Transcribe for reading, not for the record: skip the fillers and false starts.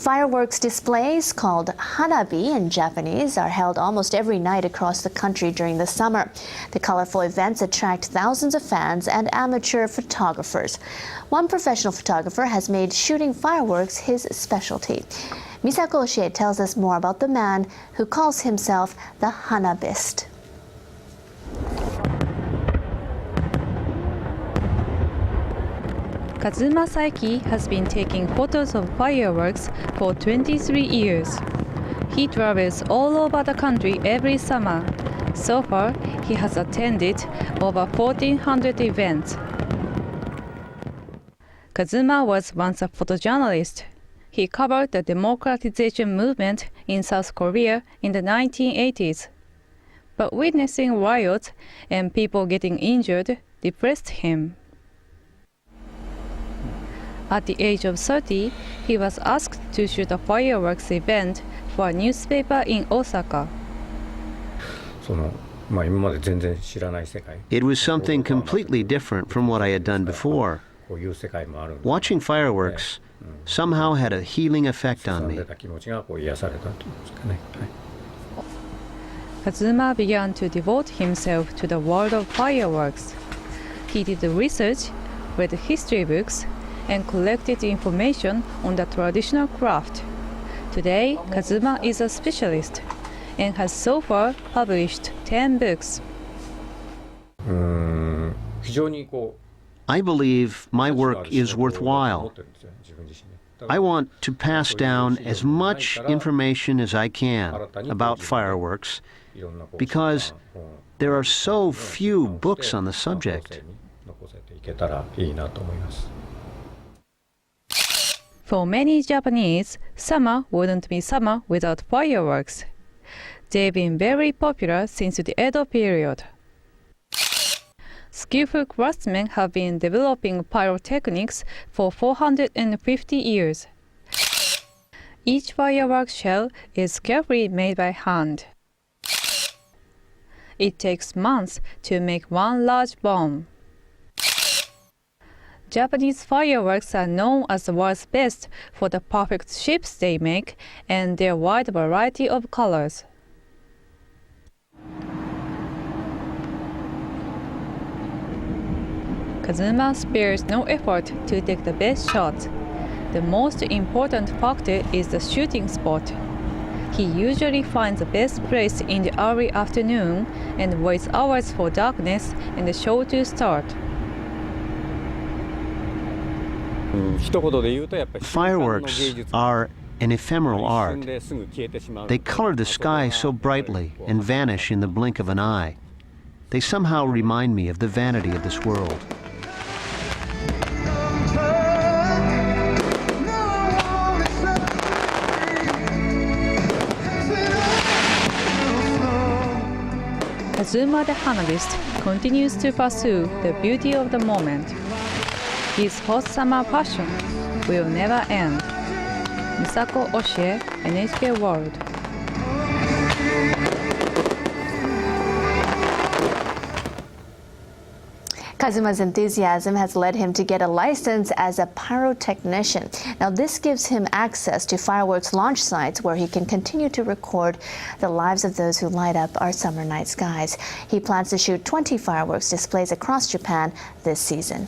Fireworks displays, called hanabi in Japanese, are held almost every night across the country during the summer. The colorful events attract thousands of fans and amateur photographers. One professional photographer has made shooting fireworks his specialty. Misako Oshie tells us more about the man who calls himself the Hanabist. Kazuma Saiki has been taking photos of fireworks for 23 years. He travels all over the country every summer. So far, he has attended over 1,400 events. Kazuma was once a photojournalist. He covered the democratization movement in South Korea in the 1980s. But witnessing riots and people getting injured depressed him. At the age of 30, he was asked to shoot a fireworks event for a newspaper in Osaka. It was something completely different from what I had done before. Watching fireworks somehow had a healing effect on me. Kazuma began to devote himself to the world of fireworks. He did research, read history books, and collected information on the traditional craft. Today, Kazuma is a specialist and has so far published 10 books. I believe my work is worthwhile. I want to pass down as much information as I can about fireworks because there are so few books on the subject. For many Japanese, summer wouldn't be summer without fireworks. They've been very popular since the Edo period. Skillful craftsmen have been developing pyrotechnics for 450 years. Each firework shell is carefully made by hand. It takes months to make one large bomb. Japanese fireworks are known as the world's best for the perfect shapes they make and their wide variety of colors. Kazuma spares no effort to take the best shot. The most important factor is the shooting spot. He usually finds the best place in the early afternoon and waits hours for darkness and the show to start. Fireworks are an ephemeral art. They color the sky so brightly and vanish in the blink of an eye. They somehow remind me of the vanity of this world. Kazuma the Hanabist continues to pursue the beauty of the moment. His hot summer passion will never end. Misako Oshie, NHK World. Kazuma's enthusiasm has led him to get a license as a pyrotechnician. Now, this gives him access to fireworks launch sites where he can continue to record the lives of those who light up our summer night skies. He plans to shoot 20 fireworks displays across Japan this season.